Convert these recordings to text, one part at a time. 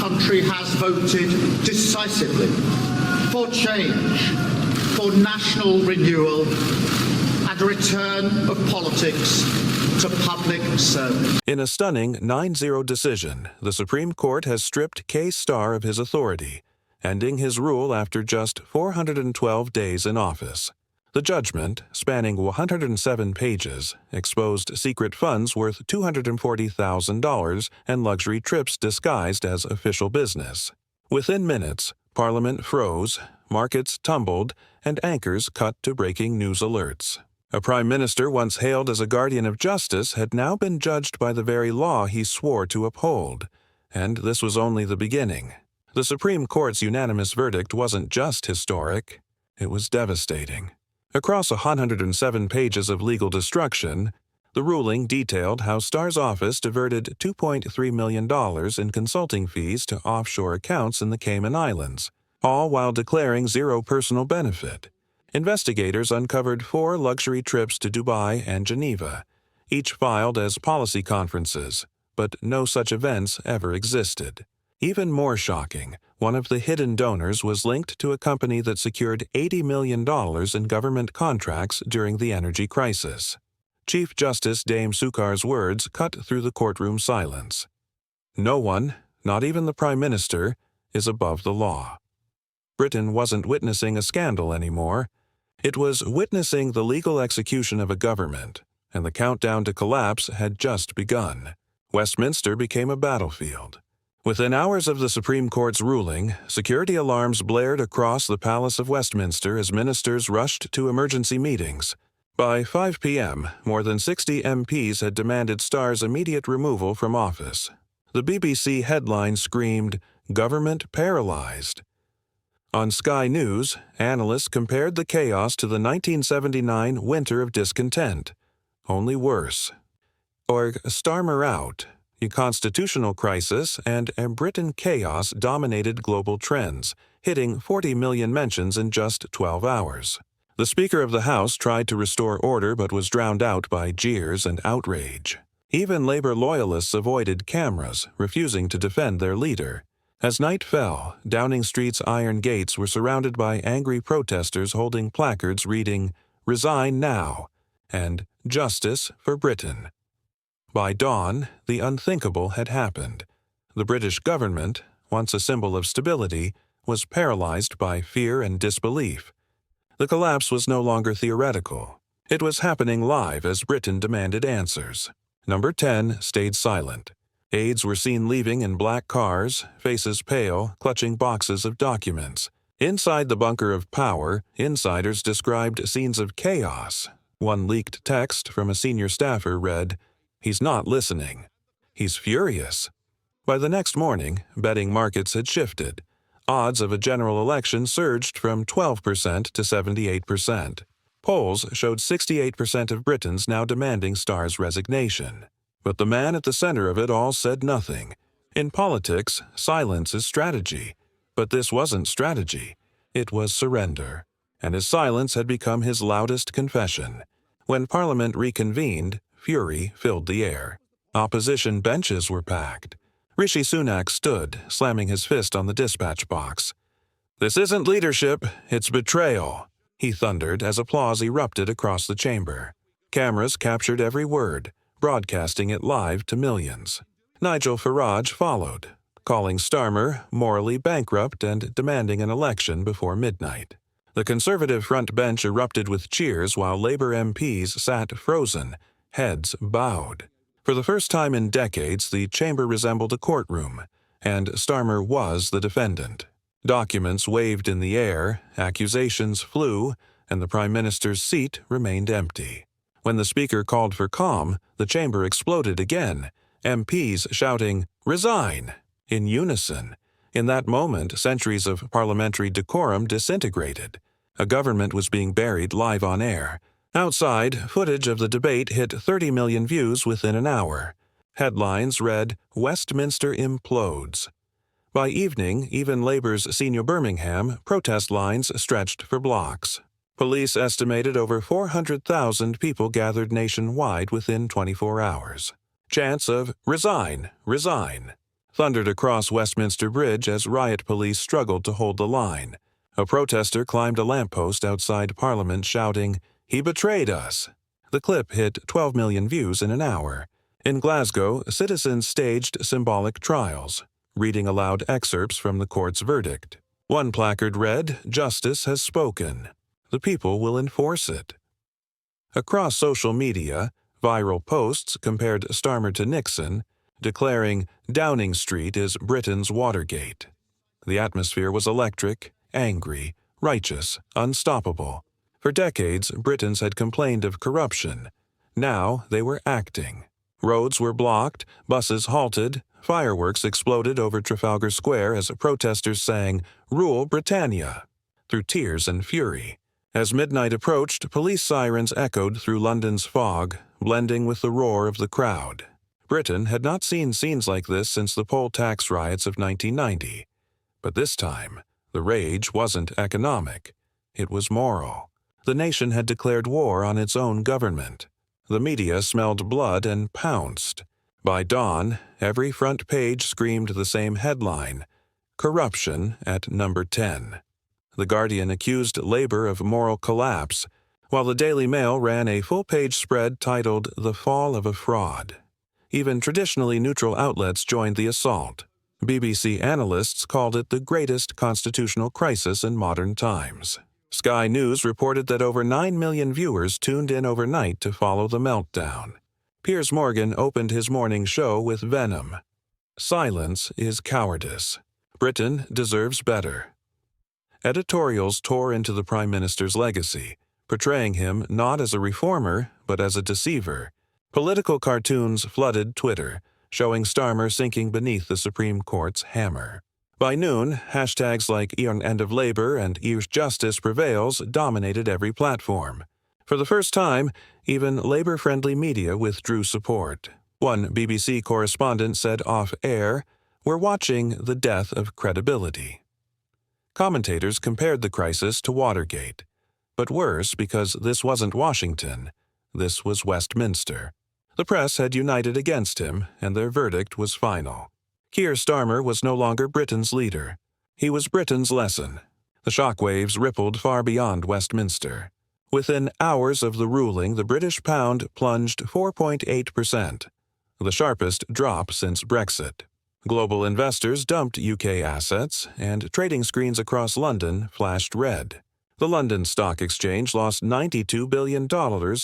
country has voted decisively for change, for national renewal, and a return of politics to public service. In a stunning 9-0 decision, the Supreme Court has stripped K. Starr of his authority, ending his rule after just 412 days in office. The judgment, spanning 107 pages, exposed secret funds worth $240,000 and luxury trips disguised as official business. Within minutes, Parliament froze, markets tumbled, and anchors cut to breaking news alerts. A prime minister once hailed as a guardian of justice had now been judged by the very law he swore to uphold. And this was only the beginning. The Supreme Court's unanimous verdict wasn't just historic, it was devastating. Across 107 pages of legal destruction, the ruling detailed how Starr's office diverted $2.3 million in consulting fees to offshore accounts in the Cayman Islands, all while declaring zero personal benefit. Investigators uncovered 4 luxury trips to Dubai and Geneva, each filed as policy conferences, but no such events ever existed. Even more shocking, one of the hidden donors was linked to a company that secured $80 million in government contracts during the energy crisis. Chief Justice Dame Sukar's words cut through the courtroom silence. No one, not even the Prime Minister, is above the law. Britain wasn't witnessing a scandal anymore. It was witnessing the legal execution of a government, and the countdown to collapse had just begun. Westminster became a battlefield. Within hours of the Supreme Court's ruling, security alarms blared across the Palace of Westminster as ministers rushed to emergency meetings. By 5 p.m., more than 60 MPs had demanded Starr's immediate removal from office. The BBC headline screamed, "Government Paralyzed." On Sky News, analysts compared the chaos to the 1979 Winter of Discontent, only worse. Or Starmer out. A constitutional crisis and a Britain chaos dominated global trends, hitting 40 million mentions in just 12 hours. The Speaker of the House tried to restore order but was drowned out by jeers and outrage. Even Labour loyalists avoided cameras, refusing to defend their leader. As night fell, Downing Street's iron gates were surrounded by angry protesters holding placards reading, "Resign now," and "Justice for Britain." By dawn, the unthinkable had happened. The British government, once a symbol of stability, was paralyzed by fear and disbelief. The collapse was no longer theoretical. It was happening live as Britain demanded answers. Number 10 stayed silent. Aides were seen leaving in black cars, faces pale, clutching boxes of documents. Inside the bunker of power, insiders described scenes of chaos. One leaked text from a senior staffer read, "He's not listening. He's furious." By the next morning, betting markets had shifted. Odds of a general election surged from 12% to 78%. Polls showed 68% of Britons now demanding Starr's resignation. But the man at the center of it all said nothing. In politics, silence is strategy. But this wasn't strategy. It was surrender. And his silence had become his loudest confession. When Parliament reconvened, fury filled the air. Opposition benches were packed. Rishi Sunak stood, slamming his fist on the dispatch box. "This isn't leadership, it's betrayal," he thundered as applause erupted across the chamber. Cameras captured every word, broadcasting it live to millions. Nigel Farage followed, calling Starmer morally bankrupt and demanding an election before midnight. The Conservative front bench erupted with cheers while Labour MPs sat frozen, heads bowed. For the first time in decades, the chamber resembled a courtroom, and Starmer was the defendant. Documents waved in the air, accusations flew, and the Prime Minister's seat remained empty. When the Speaker called for calm, the chamber exploded again, MPs shouting, "Resign!" in unison. In that moment, centuries of parliamentary decorum disintegrated. A government was being buried live on air. Outside, footage of the debate hit 30 million views within an hour. Headlines read, "Westminster implodes." By evening, even Labour's Senior Birmingham, protest lines stretched for blocks. Police estimated over 400,000 people gathered nationwide within 24 hours. Chants of "Resign! Resign!" thundered across Westminster Bridge as riot police struggled to hold the line. A protester climbed a lamppost outside Parliament shouting, "He betrayed us!" The clip hit 12 million views in an hour. In Glasgow, citizens staged symbolic trials, reading aloud excerpts from the court's verdict. One placard read, "Justice has spoken. The people will enforce it." Across social media, viral posts compared Starmer to Nixon, declaring Downing Street is Britain's Watergate. The atmosphere was electric, angry, righteous, unstoppable. For decades, Britons had complained of corruption. Now they were acting. Roads were blocked, buses halted, fireworks exploded over Trafalgar Square as protesters sang, "Rule Britannia," through tears and fury. As midnight approached, police sirens echoed through London's fog, blending with the roar of the crowd. Britain had not seen scenes like this since the poll tax riots of 1990. But this time, the rage wasn't economic. It was moral. The nation had declared war on its own government. The media smelled blood and pounced. By dawn, every front page screamed the same headline, "Corruption at number 10." The Guardian accused Labour of moral collapse, while the Daily Mail ran a full-page spread titled "The Fall of a Fraud." Even traditionally neutral outlets joined the assault. BBC analysts called it the greatest constitutional crisis in modern times. Sky News reported that over 9 million viewers tuned in overnight to follow the meltdown. Piers Morgan opened his morning show with venom. "Silence is cowardice. Britain deserves better." Editorials tore into the Prime Minister's legacy, portraying him not as a reformer, but as a deceiver. Political cartoons flooded Twitter, showing Starmer sinking beneath the Supreme Court's hammer. By noon, hashtags like "Eon End of Labour" and "Irish Justice Prevails" dominated every platform. For the first time, even Labour-friendly media withdrew support. One BBC correspondent said off-air, "We're watching the death of credibility." Commentators compared the crisis to Watergate. But worse, because this wasn't Washington. This was Westminster. The press had united against him, and their verdict was final. Keir Starmer was no longer Britain's leader. He was Britain's lesson. The shockwaves rippled far beyond Westminster. Within hours of the ruling, the British pound plunged 4.8%, the sharpest drop since Brexit. Global investors dumped UK assets, and trading screens across London flashed red. The London Stock Exchange lost $92 billion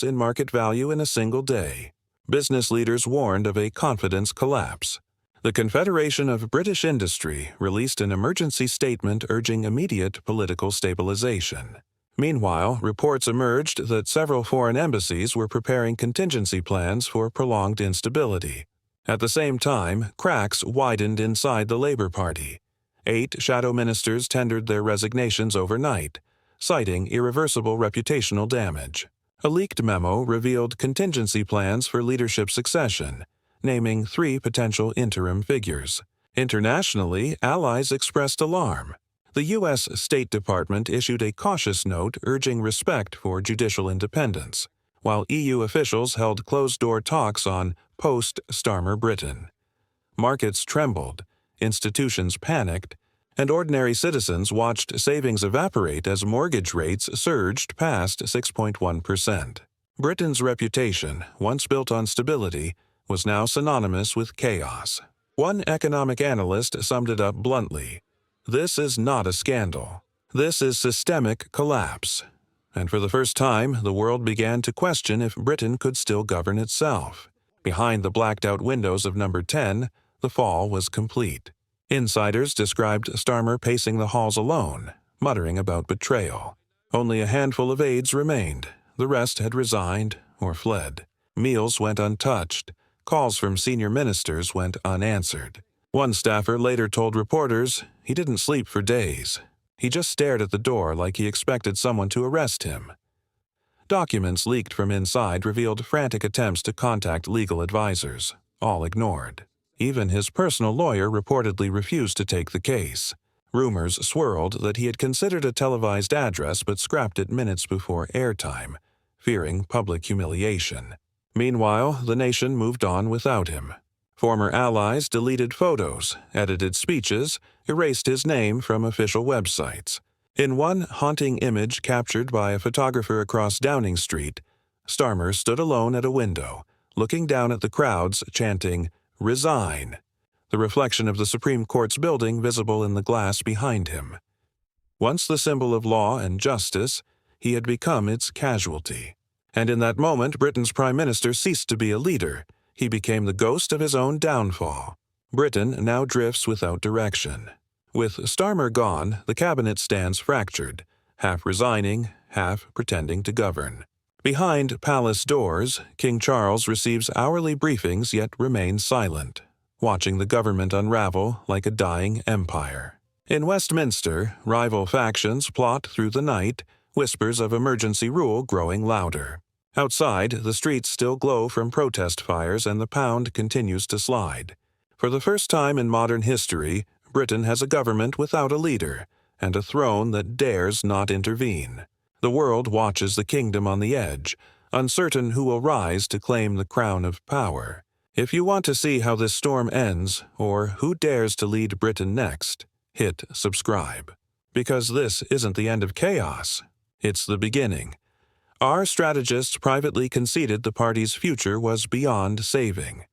in market value in a single day. Business leaders warned of a confidence collapse. The Confederation of British Industry released an emergency statement urging immediate political stabilization. Meanwhile, reports emerged that several foreign embassies were preparing contingency plans for prolonged instability. At the same time, cracks widened inside the Labour Party. 8 shadow ministers tendered their resignations overnight, citing irreversible reputational damage. A leaked memo revealed contingency plans for leadership succession, naming 3 potential interim figures. Internationally, allies expressed alarm. The U.S. State Department issued a cautious note urging respect for judicial independence, while EU officials held closed-door talks on post-Starmer Britain. Markets trembled, institutions panicked, and ordinary citizens watched savings evaporate as mortgage rates surged past 6.1%. Britain's reputation, once built on stability, was now synonymous with chaos. One economic analyst summed it up bluntly: "This is not a scandal. This is systemic collapse." And for the first time, the world began to question if Britain could still govern itself. Behind the blacked-out windows of number 10, the fall was complete. Insiders described Starmer pacing the halls alone, muttering about betrayal. Only a handful of aides remained. The rest had resigned or fled. Meals went untouched. Calls from senior ministers went unanswered. One staffer later told reporters he didn't sleep for days. He just stared at the door like he expected someone to arrest him. Documents leaked from inside revealed frantic attempts to contact legal advisors, all ignored. Even his personal lawyer reportedly refused to take the case. Rumors swirled that he had considered a televised address but scrapped it minutes before airtime, fearing public humiliation. Meanwhile, the nation moved on without him. Former allies deleted photos, edited speeches, erased his name from official websites. In one haunting image captured by a photographer across Downing Street, Starmer stood alone at a window, looking down at the crowds, chanting, "Resign," the reflection of the Supreme Court's building visible in the glass behind him. Once the symbol of law and justice, he had become its casualty. And in that moment, Britain's Prime Minister ceased to be a leader. He became the ghost of his own downfall. Britain now drifts without direction. With Starmer gone, the cabinet stands fractured, half resigning, half pretending to govern. Behind palace doors, King Charles receives hourly briefings yet remains silent, watching the government unravel like a dying empire. In Westminster, rival factions plot through the night, whispers of emergency rule growing louder. Outside, the streets still glow from protest fires and the pound continues to slide. For the first time in modern history, Britain has a government without a leader, and a throne that dares not intervene. The world watches the kingdom on the edge, uncertain who will rise to claim the crown of power. If you want to see how this storm ends, or who dares to lead Britain next, hit subscribe. Because this isn't the end of chaos, it's the beginning. Our strategists privately conceded the party's future was beyond saving.